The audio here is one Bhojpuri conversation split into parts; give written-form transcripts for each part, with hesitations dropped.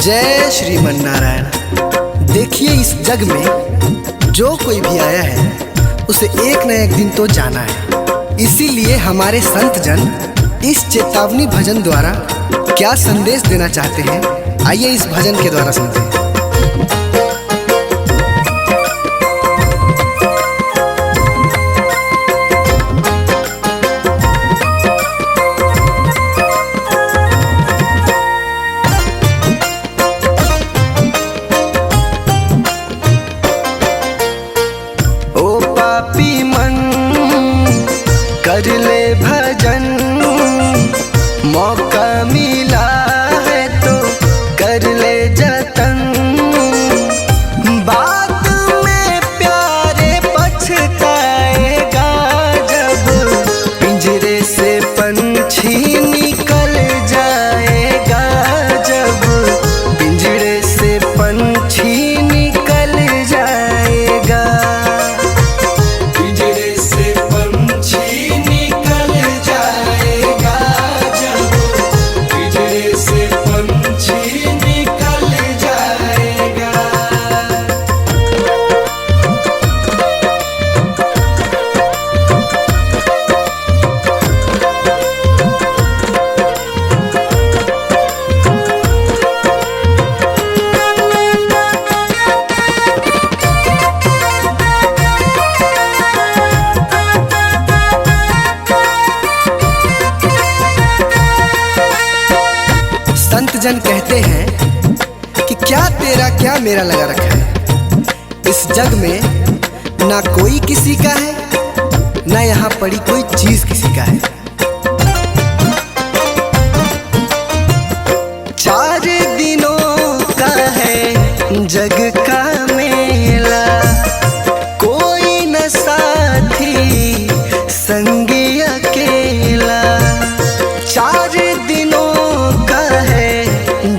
जय श्रीमन नारायण। देखिए, इस जग में जो कोई भी आया है उसे एक न एक दिन तो जाना है। इसीलिए हमारे संत जन इस चेतावनी भजन द्वारा क्या संदेश देना चाहते हैं, आइए इस भजन के द्वारा सुनते हैं। पापी मन कर ले भजन, मौका मिला है तो कर ले जतन। बाद में प्यारे पछताएगा जब पिंजरे से पंछी निकल जाएगा, जब पिंजरे से पंछी निकल जाएगा। संत जन कहते हैं कि क्या तेरा क्या मेरा लगा रखा है। इस जग में ना कोई किसी का है, ना यहाँ पड़ी कोई चीज किसी का है। 4 दिनों का है जग का मेला, कोई न साथी संगी अकेला। 4 दिनों का है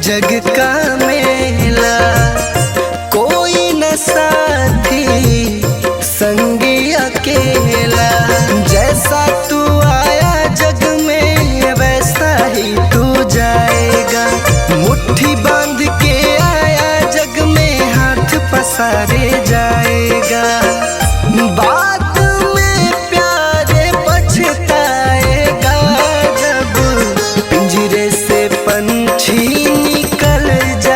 जग का मेला, कोई न साथी संगी अकेला। जैसा तू आया जग में वैसा ही तू जाएगा, मुट्ठी बांध के आया जग में हाथ पसारे जाएगा। बाद में प्यारे पछताएगा जब पिंजरे से पंछी निकल जाएगा।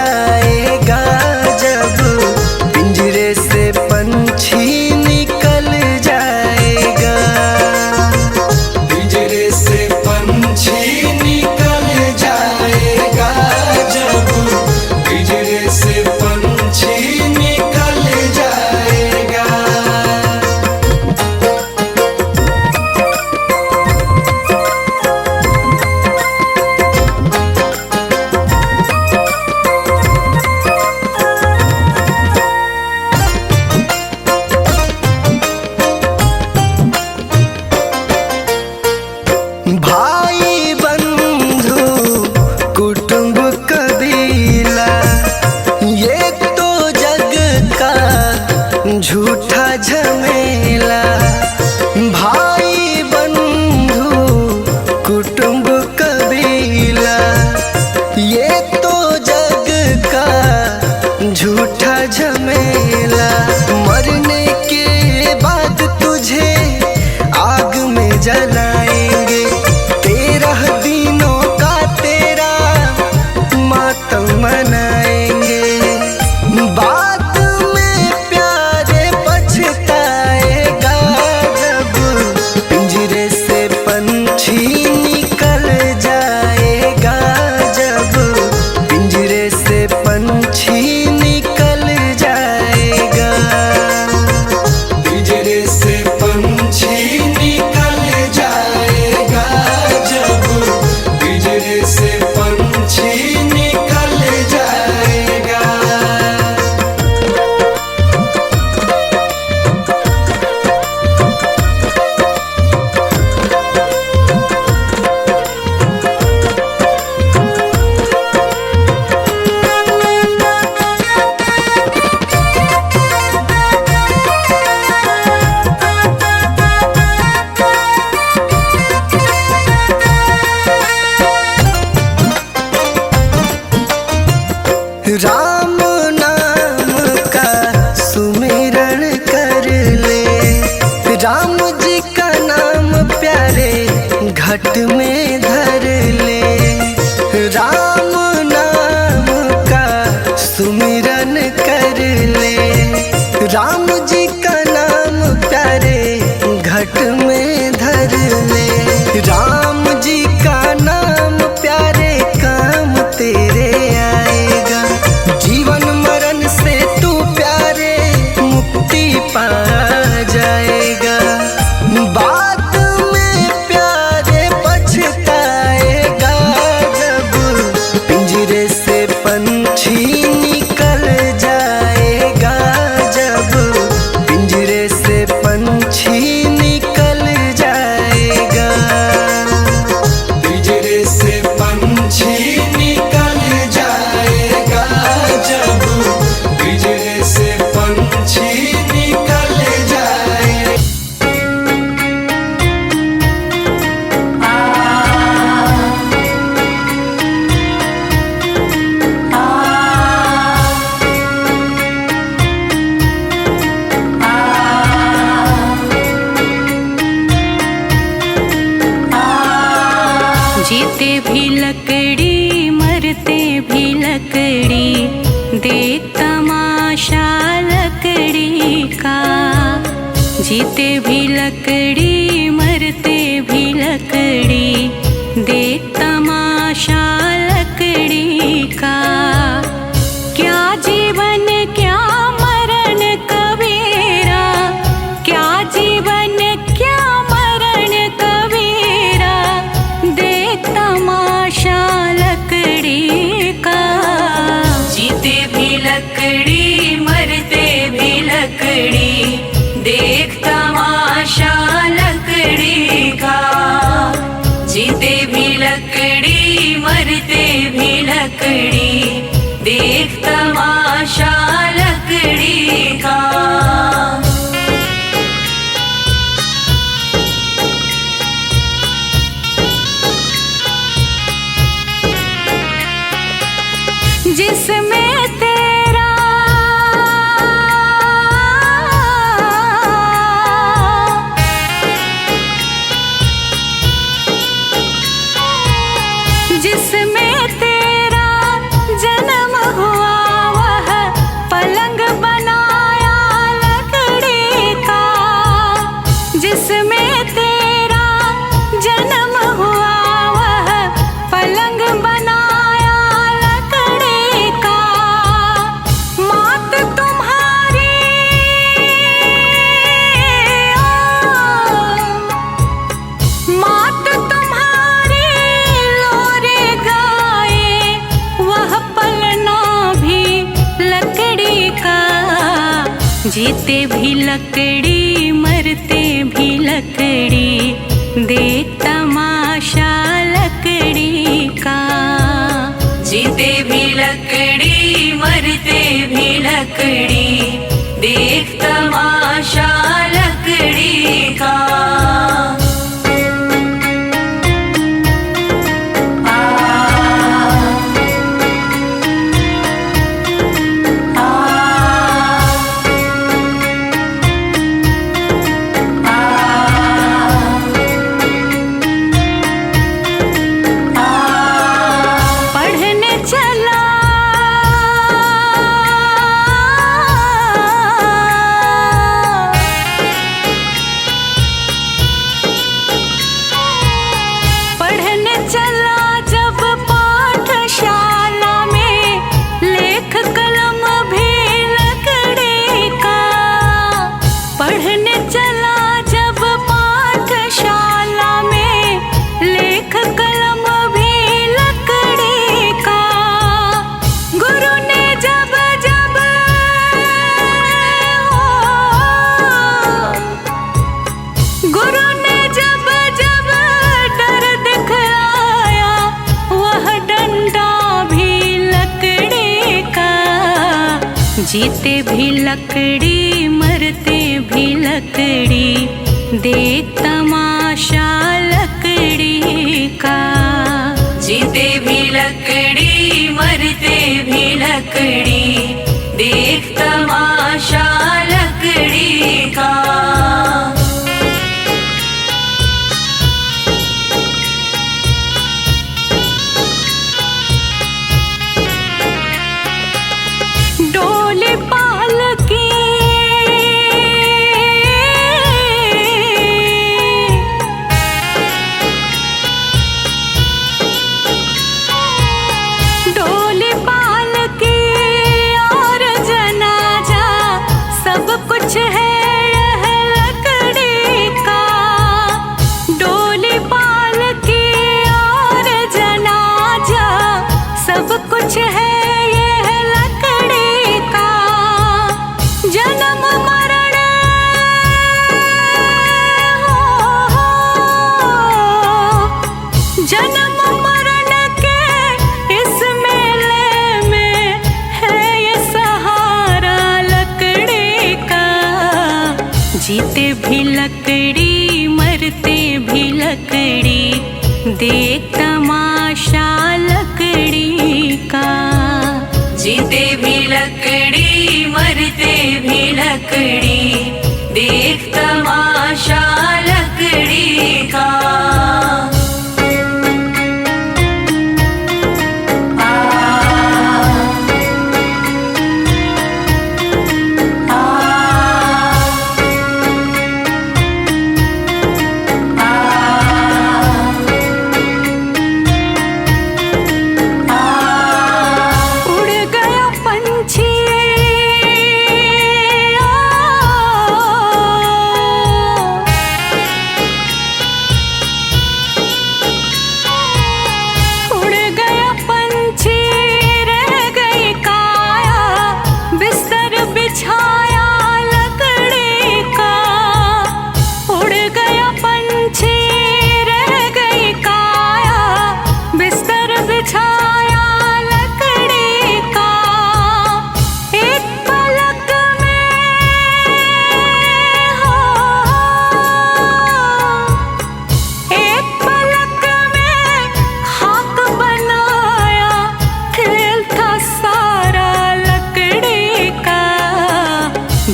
घट में धर ले। राम नाम का सुमिरन कर ले, राम जी का नाम प्यारे घट में धर ले। राम जी का नाम प्यारे काम तेरे आएगा, जीवन मरण से तू प्यारे मुक्ति पा जाएगा। बाद में प्यारे पछताएगा, जब पिंजरे से पंछी निकल जाएगा, जब पिंजरे से पंछी निकल जाएगा। पिंजरे से पंछी निकल जाएगा, जब पिंजरे से पंछी निकल जाएगा। जीते भी लकड़ी मरते भी लकड़ी, देख तमाशा लकड़ी का। जीते भी लकड़ी मरते भी लकड़ी, देख तमाशा लकड़ी का। क्या जीवन क्या मरण कबीरा, क्या जीवन क्या मरण कबीरा, देख तमाशा लकड़ी का। जीते भी लकड़ी मरते भी लकड़ी, देख तमाशा लकड़ी का। जीते भी लकड़ी मरते भी लकड़ी, देख तमाशा लकड़ी का। जिसमें तेरा जिसमें तेरा जन्म हुआ, वह पलंग बनाया लकड़ी का। जिसमें तेरा जन्म हुआ, वह पलंग बनाया लकड़ी का। मात तुम्हारी मात तुम्हारी लोरे गाए, वह पलना भी लकड़ी का। जीते भी लकड़ी मरते भी लकड़ी, देख तमाशा लकड़ी का। जीते भी लकड़ी मरते भी लकड़ी, देख तमाशा लकड़ी का। पढ़ने चला पढ़ने चला जब पाठशाला में, लेख कलम भी लकड़ी का। पढ़ने चला जब पाठशाला में, लेख कलम भी लकड़ी का। गुरु ने जब जब गुरु ने जब जब डर दिखलाया, वह डंडा भी लकड़ी का। जीते भी लकड़ी मरते भी लकड़ी, देख तमाशा लकड़ी का। जीते भी लकड़ी मरते भी लकड़ी, देख तमाशा लकड़ी का। सब कुछ है ये है लकड़ी का। जन्म मरण जन्म मरण के इस मेले में है ये सहारा लकड़ी का। जीते भी लकड़ी मरते भी लकड़ी, देख तमाशा लकड़ी का। जीते भी लकड़ी मरते भी लकड़ी, देख तमाशा लकड़ी का।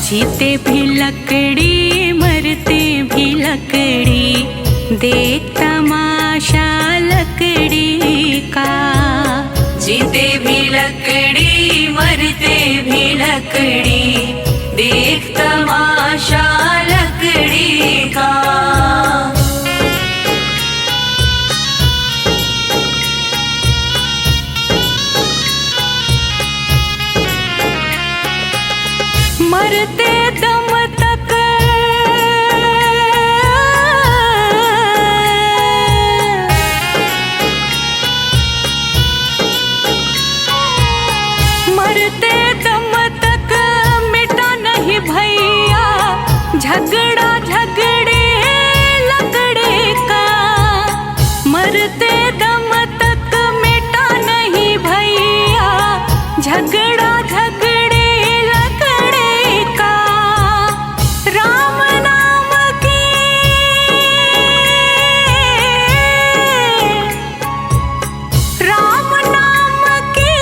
जीते भी लकड़ी मरते भी लकड़ी, देख तमाशा लकड़ी का। जीते भी लकड़ी मरते भी लकड़ी, देख तमाशा लकड़ी का। मरते दम तक मरते दम तक मिटा नहीं भैया झगड़ा झगड़े लकड़ी का। मरते दम तक मिटा नहीं भैया झगड़ा झगड़े लकड़ी का। राम नाम की राम नाम की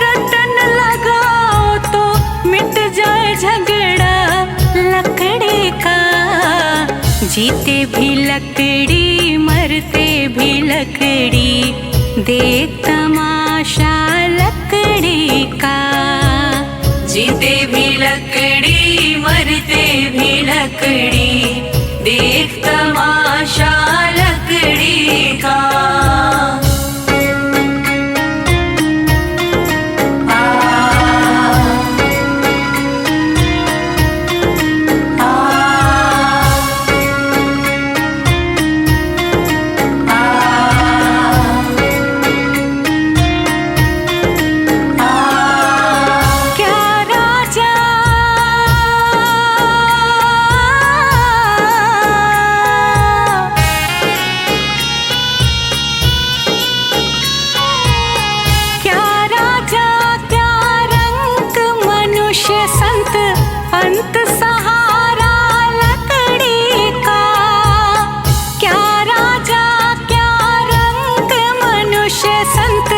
रटन लगाओ तो मिट जाए झगड़ा लकड़ी का। जीते भी लकड़ी मरते भी लकड़ी, देख तमाशा लकड़ी का। जीते भी लकड़ी मरते भी लकड़ी, देख तमाशा लकड़ी का। अंत सहारा लकड़ी का। क्या राजा क्या रंग मनुष्य संत,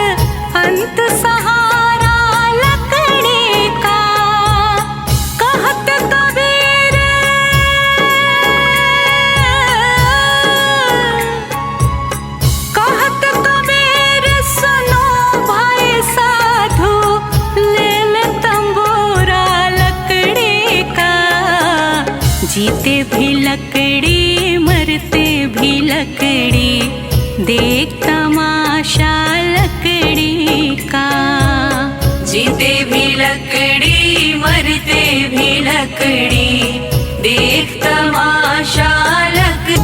अंत सहारा लकड़ी का। कहत कबीर कहत कबीर सुनो भाई साधु, ले ले तंबूरा लकड़ी का। जीते भी लकड़ी मरते भी लकड़ी, देख तमाशा लकड़ी का। जीते भी लकड़ी मरते भी लकड़ी, देख तमाशा लकड़ी।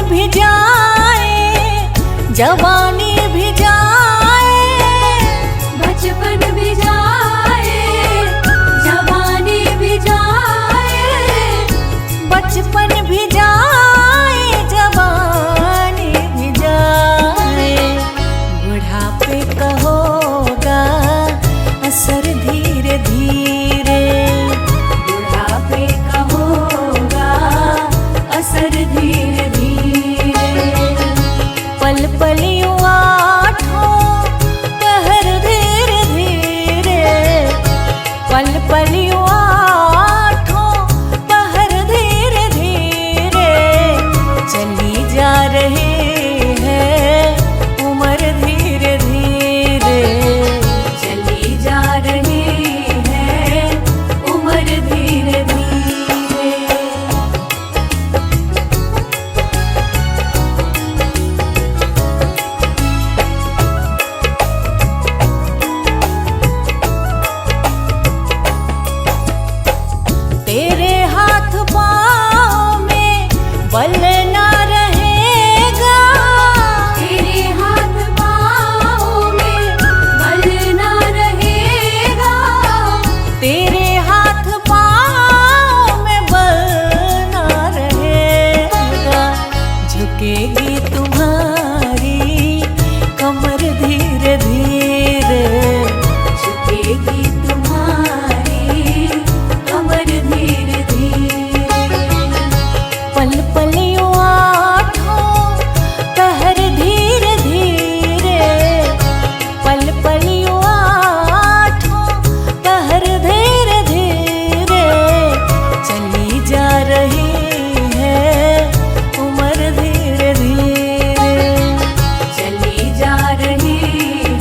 भी जाए जवानी भी जाए, बचपन भी जाए जवानी भी जाए, बचपन भी जाए जवानी भी जाए। बुढ़ापे का होगा असर धीरे धीरे, बुढ़ापे का होगा असर धीरे धीरे। पल पल यूं आठों पहर धीरे धीरे, पल पल यूं आठों पहर धीरे धीरे। चली जा रही है उम्र धीरे धीरे, चली जा रही है उम्र धीरे धीरे। तेरे हाथ पाँव में बल ना रहेगा, तेरे हाथ पाँव में बल ना रहेगा, तेरे हाथ पाँव में बल ना रहेगा। झुकेगी तुम्हारी कमर धीरे धीरे, झुकेगी तुम्हारी कमर धीरे धीरे। पल पल यूं आठों पहर धीरे धीरे, पल पल यूं आठों पहर धीरे धीरे। चली जा रही है उम्र धीरे धीरे, चली जा रही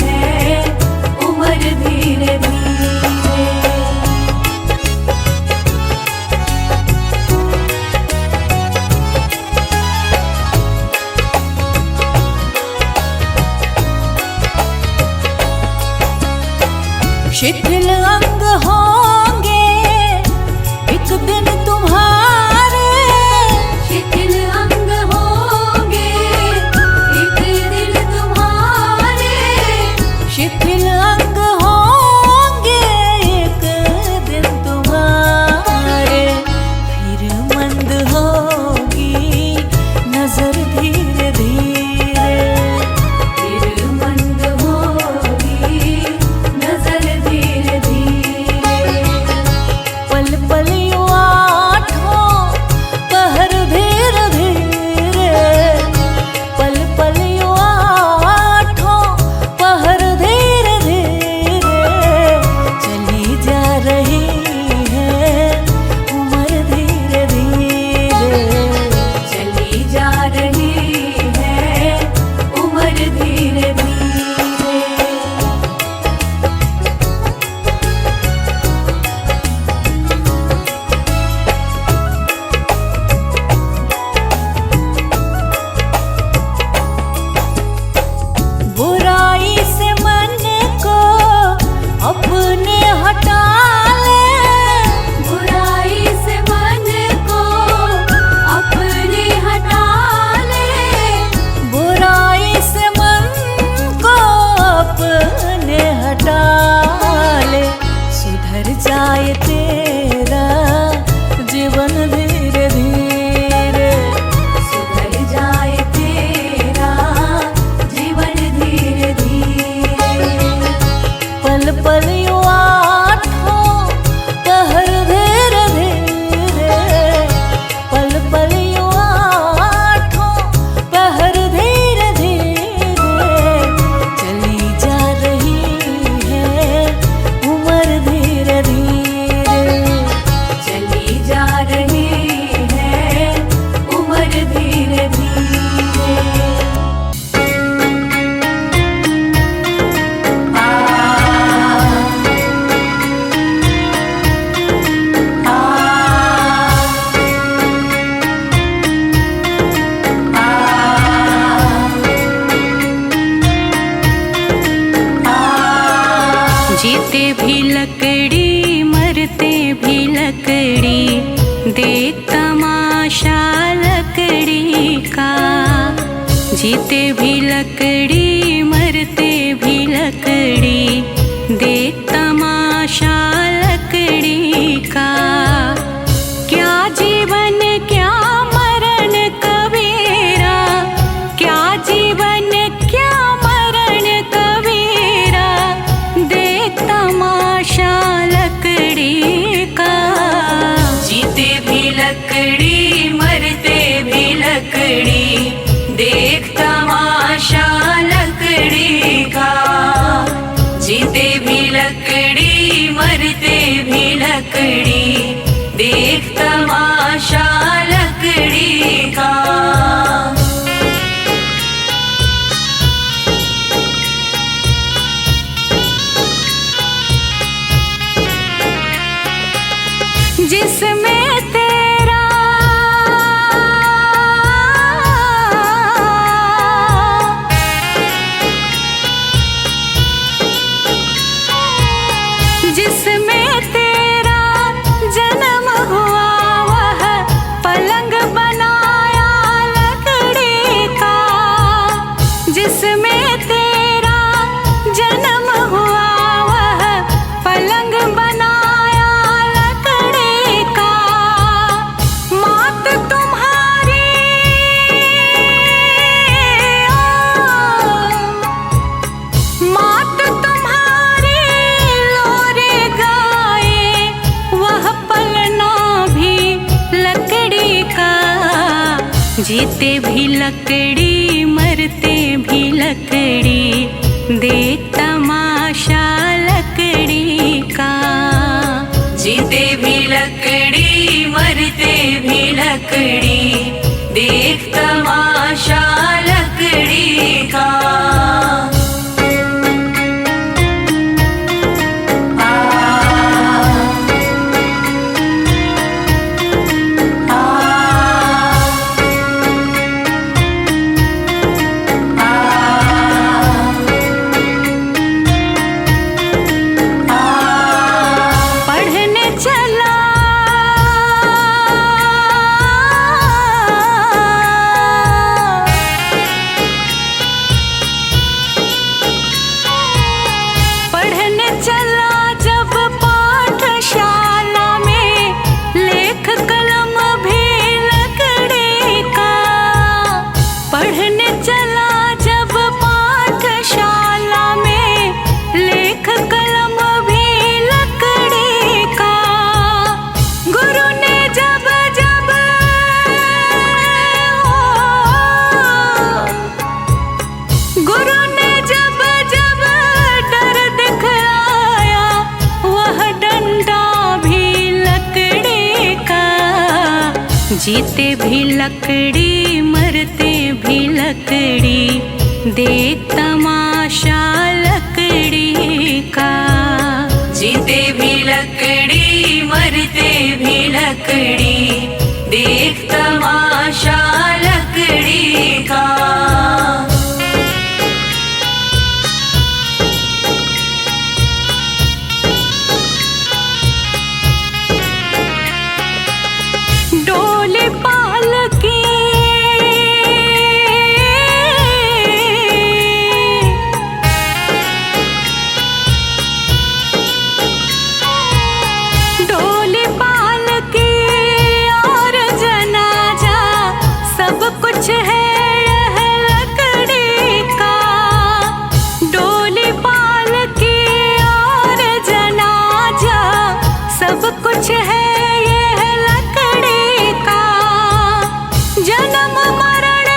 है उम्र धीरे धीरे। शिथिल अंग होंगे एक दिन तुम्हारे, शिथिल अंग होंगे एक दिन तुम्हारे, शिथिल अंग होंगे एक दिन तुम्हारे। फिर मंद होगी नजर धीरे धीरे, फिर मंद होगी नजर धीरे धीरे। पल पल यूं आठों पहर धीरे धीरे, पल पल यूं आठों पहर धीरे धीरे। चली जा रही है उम्र धीरे धीरे, चली जा रही है उम्र धीरे धीरे। बुराई से मन को अपने हटा ले, बुराई से मन को अपने हटा ले, बुराई से मन को अपने हटा ले। सुधर जाए तेरा जीवन धीरे धीरे, सुधर जाए तेरा जीवन धीरे धीरे। पल पल यूं आठों पहर धीरे धीरे, पल पल यूं आठों पहर धीरे धीरे। चली जा रही है उम्र धीरे धीरे, चली जा रही है उम्र धीरे धीरे। जीते भी लकड़ी मरते भी लकड़ी, देख तमाशा लकड़ी का। जीते भी लकड़ी मरते भी लकड़ी, देख तमाशा लकड़ी का। क्या जीवन क्या मरण कबीरा, क्या जीवन क्या मरण कबीरा, देख तमाशा लकड़ी का। जीते भी लकड़ी मरते भी लकड़ी, देख तमाशा लकड़ी का। जीते भी लकड़ी मरते भी लकड़ी, देख तमाशा लकड़ी का। जिसमें तेरा जिसमें तेरा जन्म हुआ, वह पलंग बनाया लकड़ी का। जिसमें तेरा जन्म हुआ, वह पलंग बनाया लकड़ी का। मात तुम्हारी मात तुम्हारी लोरे गाए, वह पलना भी लकड़ी का। जीते भी लकड़ी मरते भी लकड़ी, देख तमाशा लकड़ी का। जीते भी लकड़ी मरते भी लकड़ी, देख तमाशा लकड़ी का। पढ़ने चला पढ़ने चला जब पाठशाला में, लेख कलम भी लकड़ी का। पढ़ने चला जब पाठशाला में, लेख कलम भी लकड़ी का। गुरु ने जब जब गुरु ने जब जब डर दिखलाया, वह डंडा भी लकड़ी का। जीते भी लकड़ी मरते भी लकड़ी, देख तमाशा लकड़ी का। जीते भी लकड़ी मरते भी लकड़ी, देख तमाशा लकड़ी का। डोली पालकी डोली पालकी और जनाजा, सब कुछ है यह लकड़ी का। डोली पालकी और जनाजा, सब कुछ है यह लकड़ी का। जन्म मरण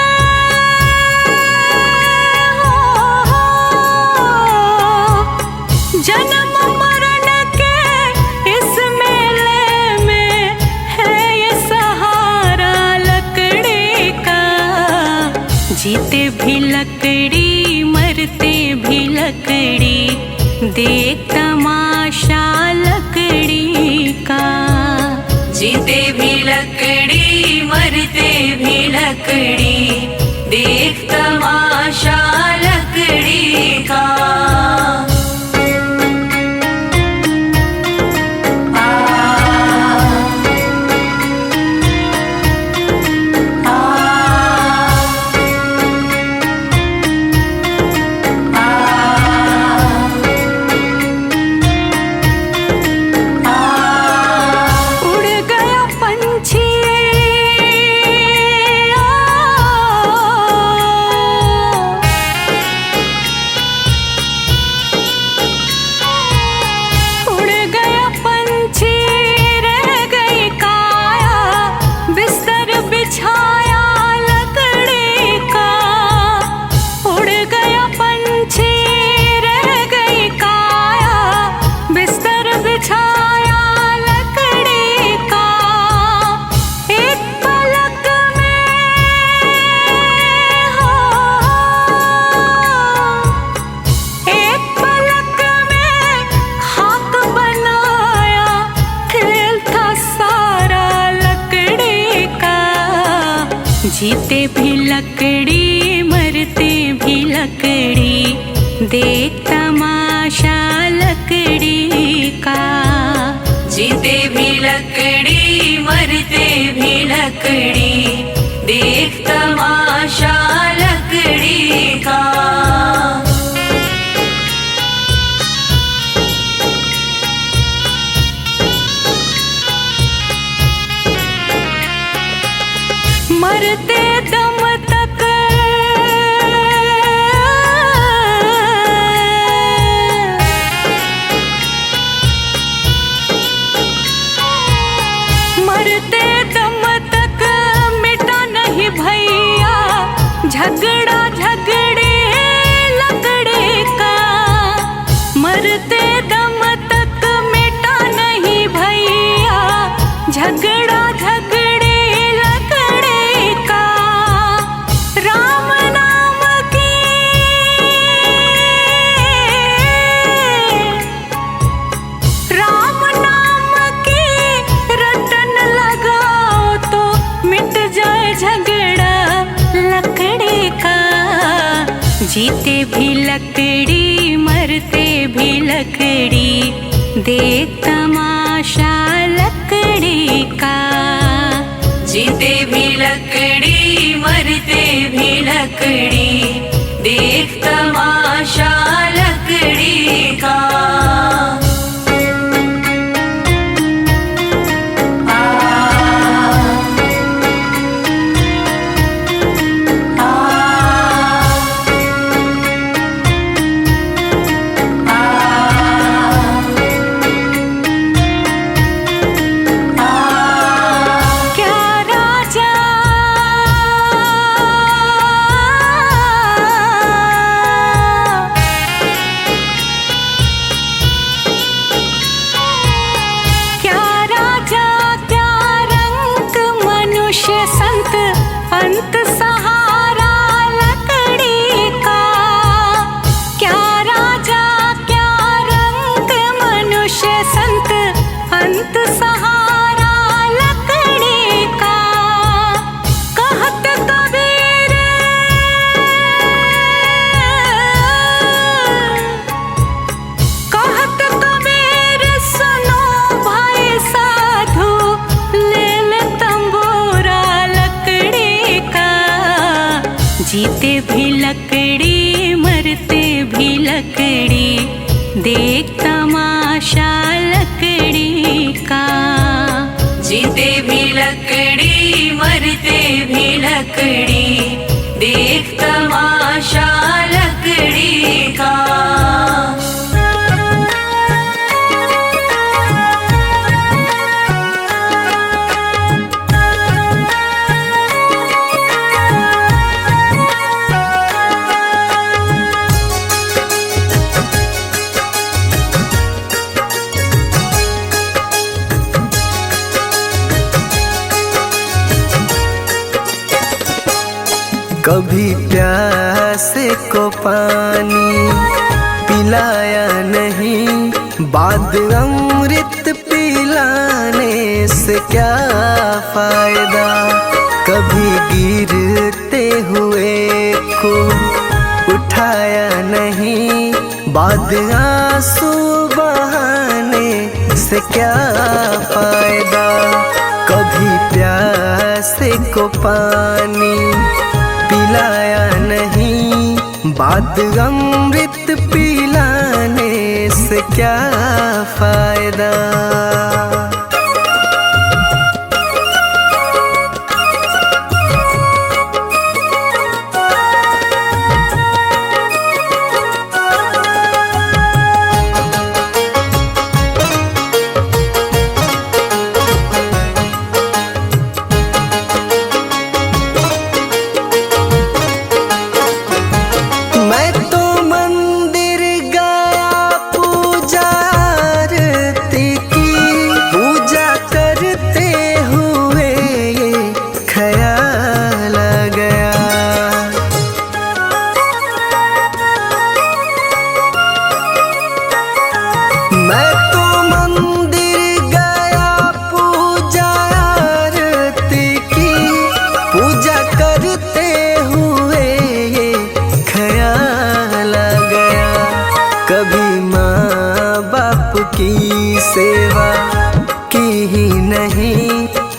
जन्म मरण के इस मेले में है ये सहारा लकड़ी का। जीते भी लकड़ी मरते भी लकड़ी, देख तमाशा लकड़ी का। जीते भी लकड़ी मरते भी लकड़ी, देख तमाशा लकड़ी का। लकड़ी देख तमाशा लकड़ी का। जीते भी लकड़ी मरते भी लकड़ी देख तमाशा लकड़ी का। मरते दम तक मरते दम तक मिटा नहीं भैया झगड़ा झगड़े लकड़े का। मरते दम तक मिटा नहीं भैया झगड़ा झगड़े लकड़े का। राम नाम की राम नाम की रटन लगाओ तो मिट जाए झगड़ा लकड़ी का। जीते भी लकड़ी मरते भी लकड़ी देख तमाशा लकड़ी का। जीते भी लकड़ी मरते भी लकड़ी देख तमाशा लकड़ी का। अंत सहारा लकड़ी का। क्या राजा क्या रंग मनुष्य संत अंत सहारा लकड़ी का। कहत कबीर कहत कबीर सुनो भाई साधु ले ले तंबूरा लकड़ी का। जीते भी लकड़ी मरते भी लकड़ी देख तमाशा लकड़ी का। जीते भी लकड़ी मरते भी लकड़ी देख तमाशा लकड़ी का। कभी प्यासे को पानी पिलाया नहीं, बाद अमृत पिलाने से क्या फायदा। कभी गिरते हुए को उठाया नहीं, बाद आंसू बहाने से क्या फायदा। कभी प्यासे को पानी पिलाया नहीं, बाद अमृत पिलाने से क्या फायदा।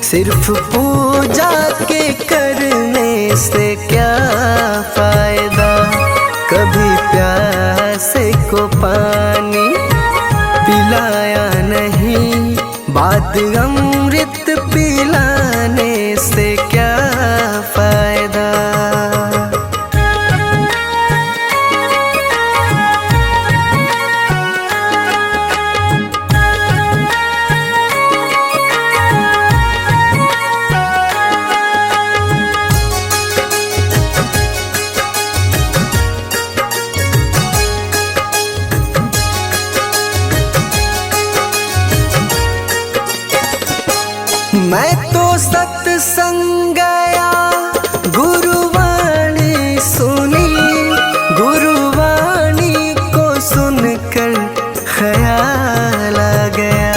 सिर्फ पूजा के करने से क्या फायदा। कभी प्यासे को पानी पिलाया नहीं, बाद अमृत पिलाने से क्या फायदा। मैं तो सत्संग गया, गुरुवाणी सुनी, गुरुवाणी को सुनकर ख्याल आ गया।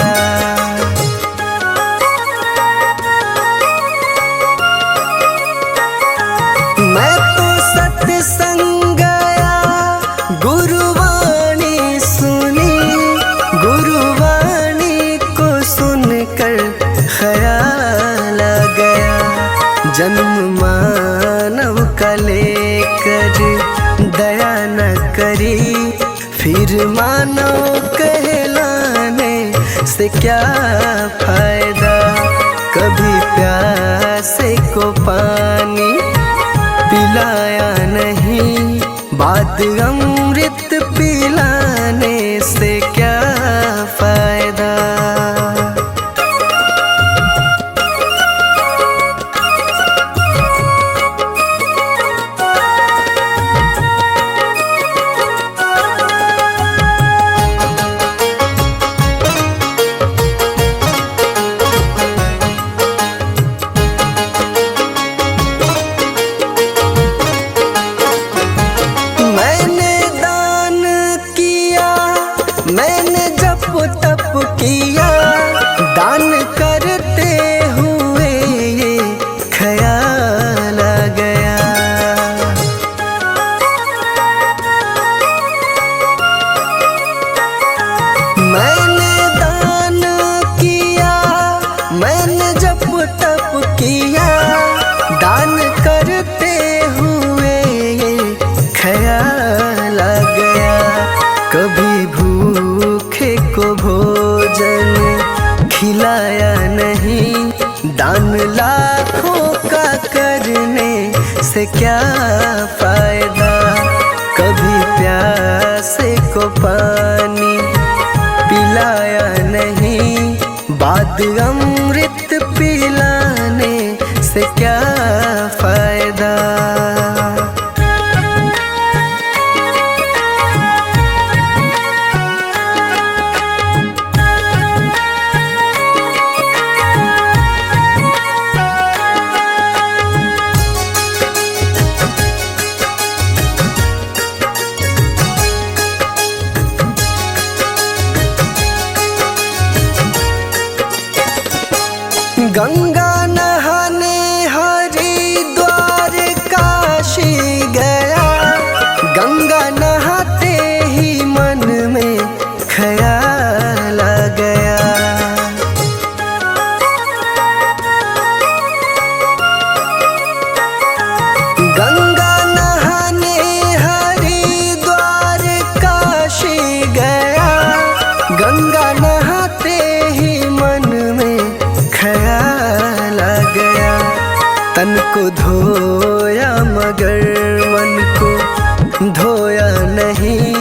मैं तो सत्संग गया, गुरुवाणी सुनी, गुरुवाणी को सुनकर ख्याल आ गया। जन्म मानव का लेकर दया न करी, फिर मानव कहलाने से क्या फायदा। कभी प्यासे को पानी पिलाया नहीं, बाद अमृत पिलाने से क्या फायदा। मैंने जप तप किया, दान करते हुए ये ख्याल आ गया। मैंने दान किया, मैंने जप तप किया, दान करते हुए ये ख्याल आ गया। कभी भूखे को भोजन खिलाया नहीं, दान लाखों का करने से क्या फायदा। कभी प्यासे को पानी पिलाया नहीं, बाद अमृत पिलाने से क्या फायदा। गंगा नहाने हरिद्वार काशी गया, गंगा नहाते ही मन में ख्याल आ गया। गंगा नहाने हरिद्वार काशी गया, गंगा नहाते ही मन में ख्याल आ गया। तन को धोया मगर मन को धोया नहीं,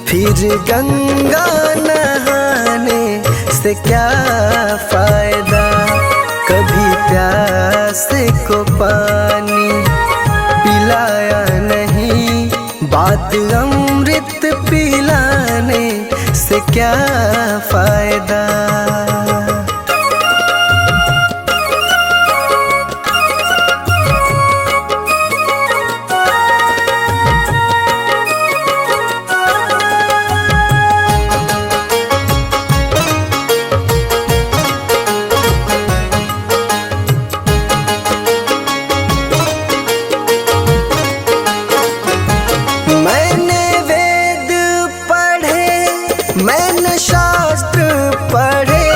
फिर गंगा नहाने से क्या फायदा। कभी प्यासे को पानी पिलाया नहीं, बाद अमृत पिलाने से क्या फायदा। मैंने शास्त्र पढ़े,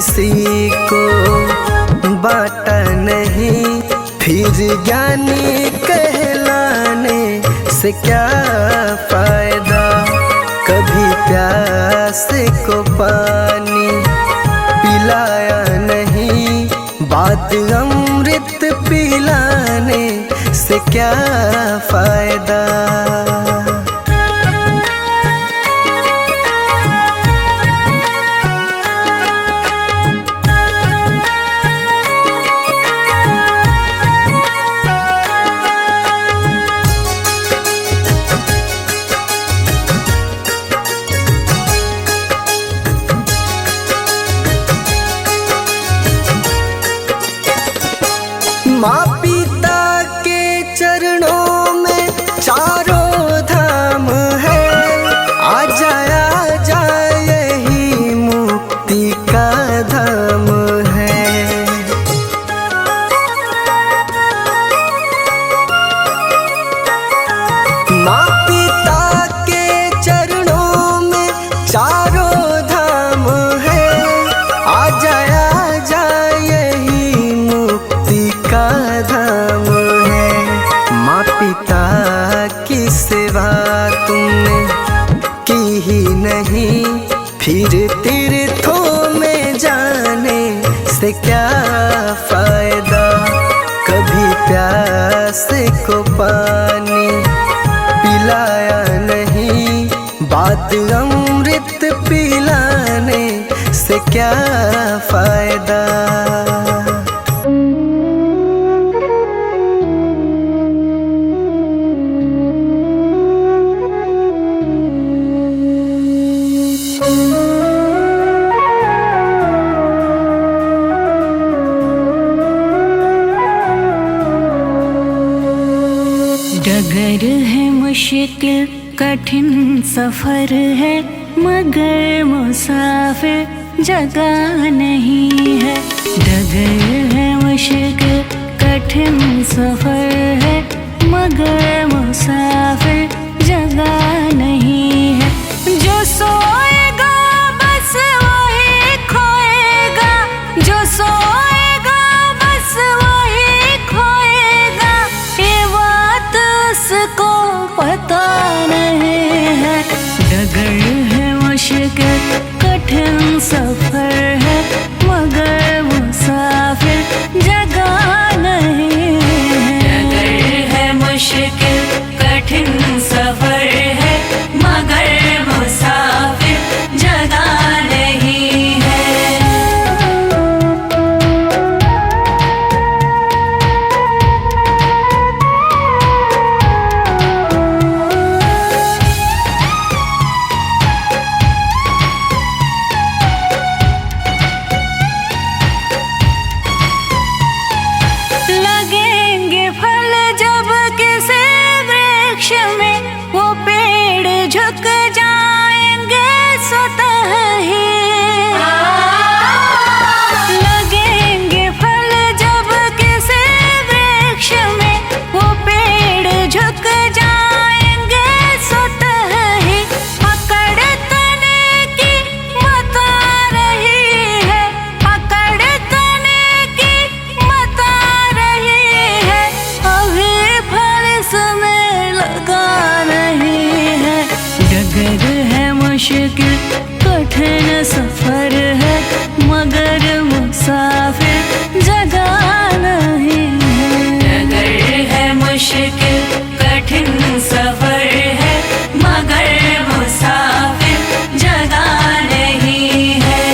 किसी को बाटा नहीं, फिर ज्ञानी कहलाने से क्या फायदा। कभी प्यास को पानी पिलाया नहीं, बात अमृत पिलाने से क्या फायदा। माँ पिता के चरणों में चारों धाम है, आ जा यही मुक्ति का धाम है। माँ पिता के चरणों में चारों धाम है, आ जा यही मुक्ति का धाम है। माँ पिता की सेवा तुमने की ही नहीं, फिर तीर्थों में जाने से क्या फायदा। कभी प्यास को पानी पिलाया नहीं, बात अमृत पिलाने से क्या फायदा। डगर है मुश्किल कठिन सफर है, मगर मुसाफिर जगह नहीं है। डगर है मुश्किल कठिन सफर है, मगर मुसाफिर जगह नहीं है। जो सोएगा बस वही खोएगा, जो सोएगा बस वही खोएगा, ये बात उसको पता नहीं है। डगर है मुश्किल कठिन सफर है, मगर मुसाफिर जगह नहीं है। डगर है मुश्किल कठिन सफर है, मगर मुसाफिर जगह नहीं है। लगेंगे फल जब किसी वृक्ष में, वो पेड़ झुक जाएंगे स्वतः ही। लगेंगे फल जब किसी वृक्ष में, वो पेड़ झुक जाएंगे स्वतः ही। अकड़ तने की बता रही है, अकड़ तने की बता रही है, अभी फल इसमें लगा नहीं है। डगर है मुश्किल कठिन सफर है, मगर मुसाफिर जगह नहीं है। डगर है मुश्किल कठिन सफर है, मगर मुसाफिर जगह नहीं है।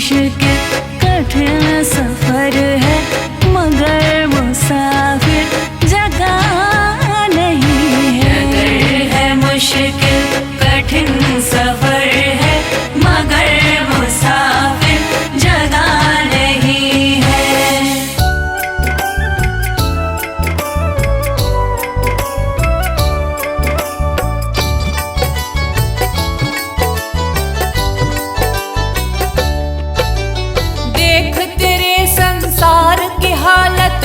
मुश्किल कठिन सफर है, मगर मुसाफिर जगह नहीं है। डगर है मुश्किल कठिन सफर है, मगर मुसाफिर जगह नहीं है।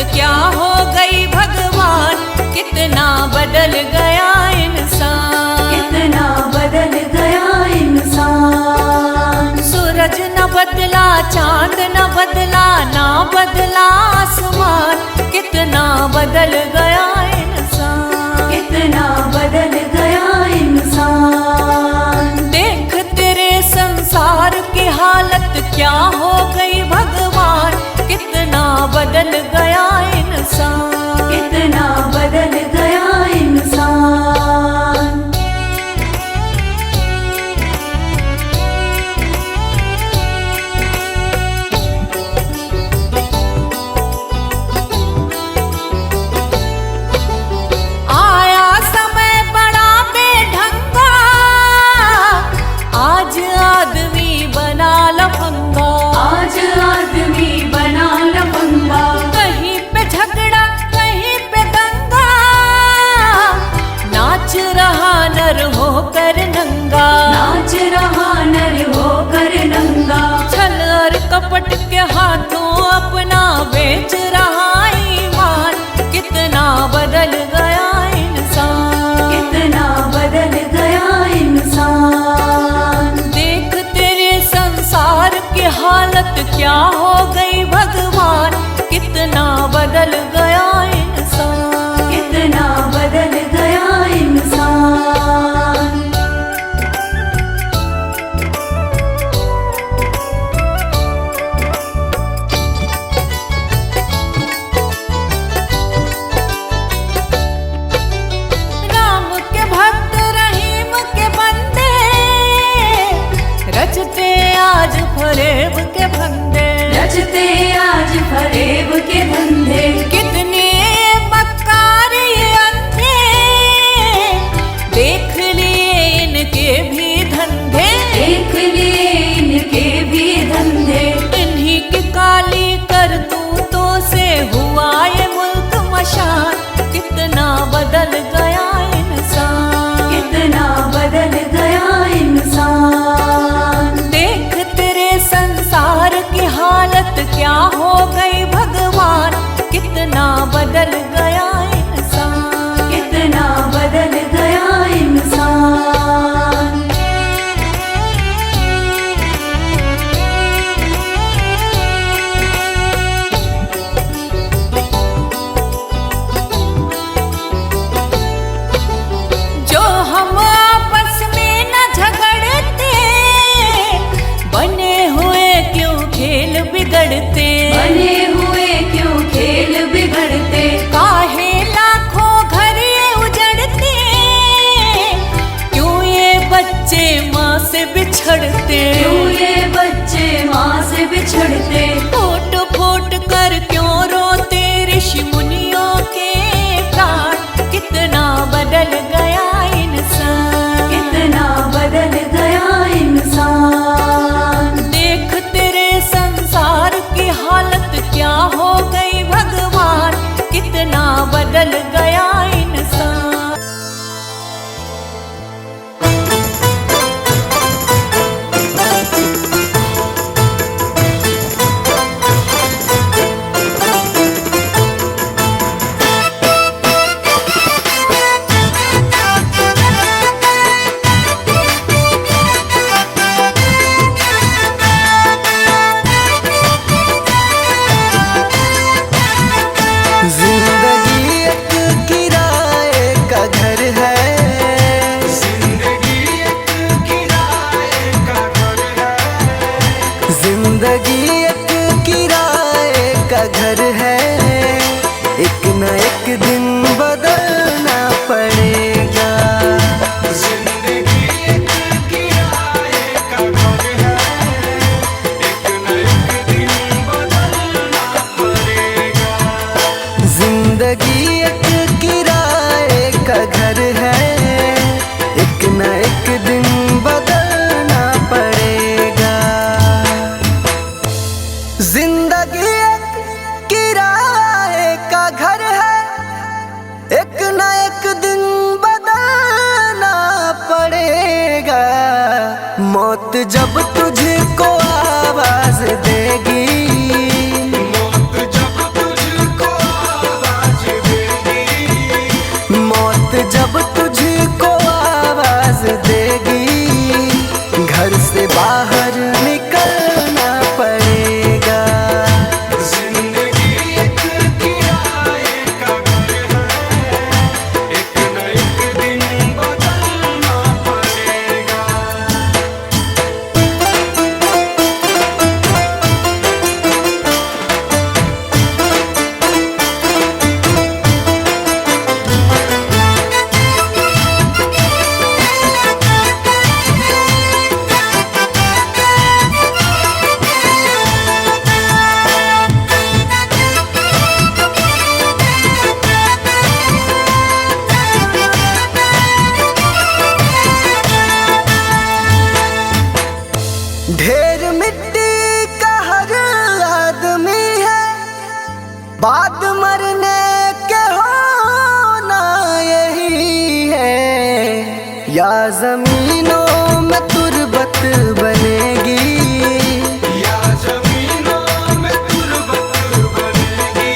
क्या हो गई भगवान, कितना बदल गया इंसान, कितना बदल गया इंसान। सूरज न बदला, चांद न बदला, ना बदला आसमान, कितना बदल गया इंसान, कितना बदल गया इंसान। देख तेरे संसार की हालत क्या हो गई भगवान, कितना बदल गया इंसान, कितना बदल गया इंसान। आया समय बड़ा बेढंगा, आज आदमी बना लफंगा, आज आदमी बना लफंगा। कहीं पे झगड़ा कहीं पे दंगा, नाच रहा नर होकर नंगा, नाच रहा नर होकर नंगा। छल और कपट के हाथों अपना बेच रहा ईमान, कितना बदल गया इंसान, कितना बदल गया इंसान। देख तेरे संसार की हालत क्या हो गई भगवान, कितना बदल गया इंसान, कितना बदल गया इंसान। राम के भक्त रहीम के बंदे, रचते आज फरेब के फंदे, रचते आज फरेब के धंधे। कितने मक्कार ये अंधे, देख लिए इनके भी धंधे, देख लिए इनके भी धंधे। इन्हीं की काली करतूतों से हुआ ये मुल्क मशान, कितना बदल गया इंसान, कितना बदल गया इंसान। देख तेरे संसार की हालत क्या हो गई भगवान, कितना बदल गया इंसान, कितना बदल गया इंसान। जो हम आपस में न झगड़ते, बने हुए क्यों खेल बिगड़ते, बने हुए क्यों खेल बिगड़ते। काहे लाखों घर ये उजड़ते, क्यों ये बच्चे माँ से बिछड़ते, क्यों ये बच्चे माँ से बिछड़ते। फूट फूट कर क्यों रोते ऋषि मुनियों के प्राण, कितना बदल गया इंसान, कितना बदल गया इंसान। देख तेरे संसार की हालत क्या हो गई भगवान, कितना बदल गया इंसान। जिंदगी एक किराए का घर है, जिंदगी एक किराए का घर है, जिंदगी एक किराए का घर है, एक न एक दिन बदलना पड़ेगा। जिंदगी एक किराए का घर है, एक न मौत जब तुझको आवाज देगी, मौत जब तुझको आवाज देगी, मौत जब तुझको आवाज देगी, घर से बाहर निकलना पड़ेगा। जिंदगी एक किराए का घर है, एक न एक दिन बदलना पड़ेगा। ढेर मिट्टी का हर आदमी है, बाद मरने के होना यही है। या जमीनों में तुरबत बनेगी, या जमीनों में तुरबत बनेगी,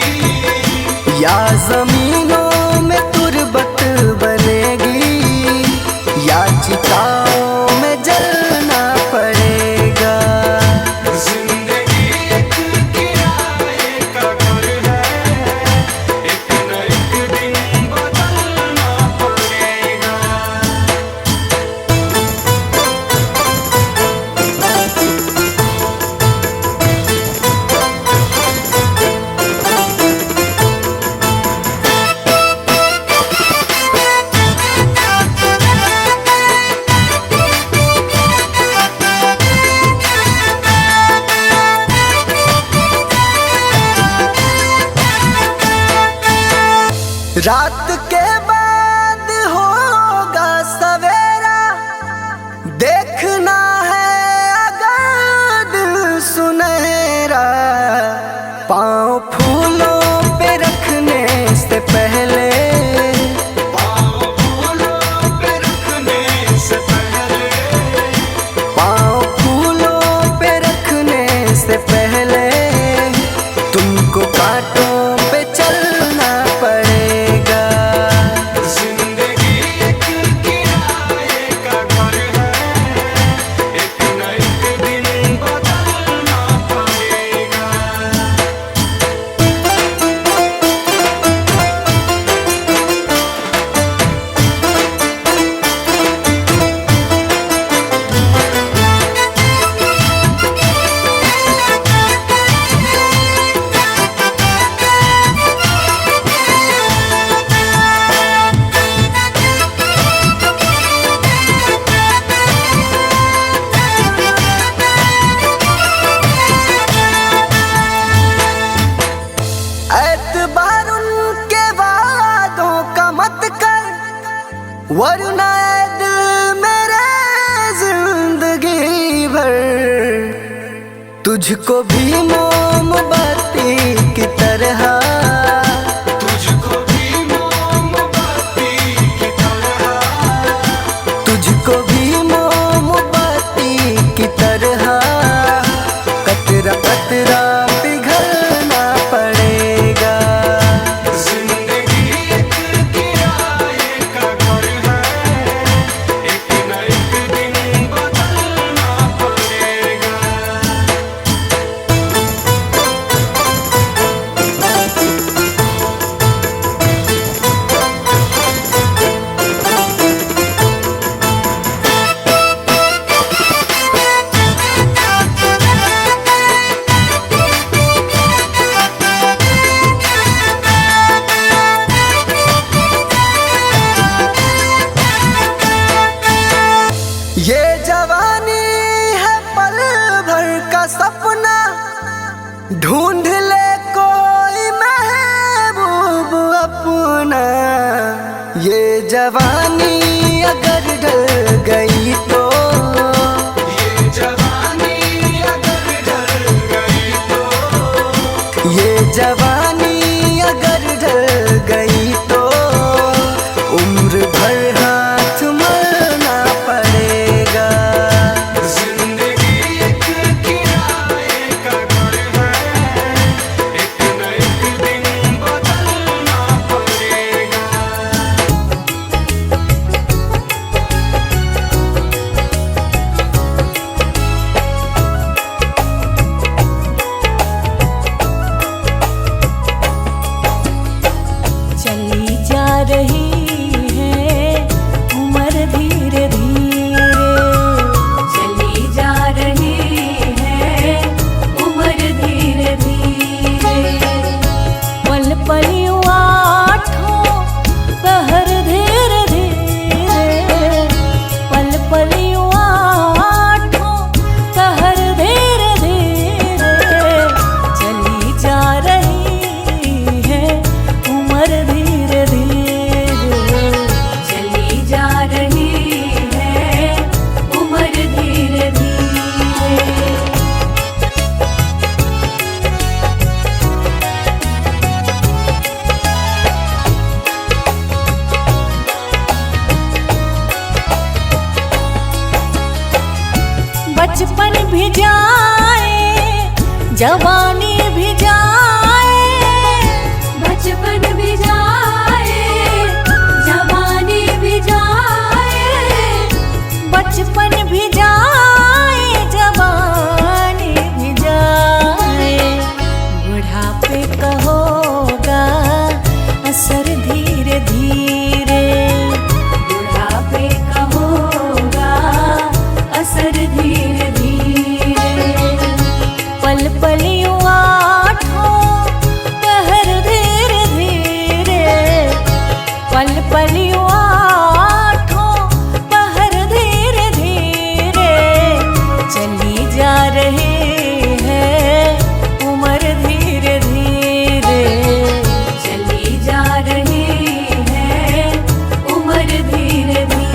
या जमीनों में तुरबत बनेगी, या चिताओं में जलना पड़ेगा। जिंदगी एक किराए का घर है, एक न एक दिन बदलना पड़ेगा। रात के बाद होगा सवेरा, देखना है अगर दिल सुनहरा। पाँव फूलों पे रखने से पहले, पाँव फूलों पे रखने से पहले, पाँव फूलों पे रखने से पहले, तुमको कांटों पे चलना पड़ेगा। जिंदगी एक किराए का घर है, एक न एक दिन बदलना पड़ेगा। एतबार उनके वादों का मत कर, वरना ऐ दिल मेरे जिंदगी भर तुझको भी मोमबत्ती की तरह, तुझको भी मोमबत्ती की तरह, तुझको भी मोमबत्ती की तरह, कतरा कतरा पिघलना पड़ेगा। जिंदगी एक किराए का घर है, एक न एक दिन बदलना पड़ेगा। ये जवानी है पल भर का सपना, ढूंढ ले कोई महबूब अपना। ये जवानी अगर ढल गई तो, ये जवानी अगर ढल गई तो, ये जवानी अगर ढल गई तो, उम्र भर हाथ मलना पड़ेगा। जिंदगी जवानी भी जाए, बचपन भी जाए, जवानी भी जाए, बचपन भी जाए, जवानी भी जाए। बुढ़ापे का होगा असर धीरे धीरे, बुढ़ापे का होगा असर धीरे धीरे। पल पल यूं आठों पहर धीरे धीरे, पल पल यूं आठों पहर धीरे धीरे। चली जा रही है उम्र धीरे धीरे, चली जा रही है उम्र धीरे धीरे।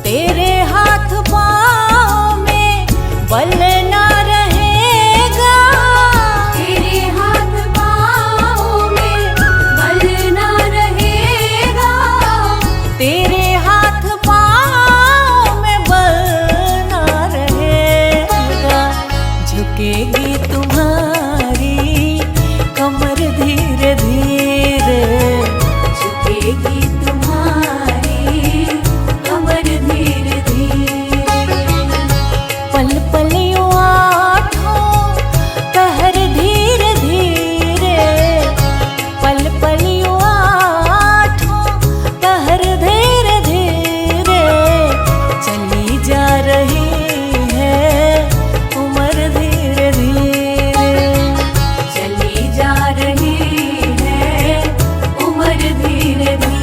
तेरे हाथ पाँव में बल ना रहेगा, तेरे हाथ पाँव में बल ना रहेगा, तेरे हाथ पाँव में बल ना रहेगा। झुकेगी तुम्हारी कमर धीरे धीरे, झुकेगी तुम्हारी कमर धीरे धीरे। पल पल यूं आठों पहर धीरे धीरे, पल पल यूं आठों पहर धीरे धीरे। चली जा रही है उम्र धीरे धीरे, चली जा रही है उम्र धीरे धीरे।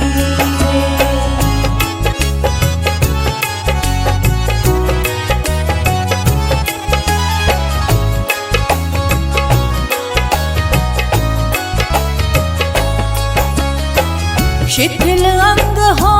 शिथिल अंग हो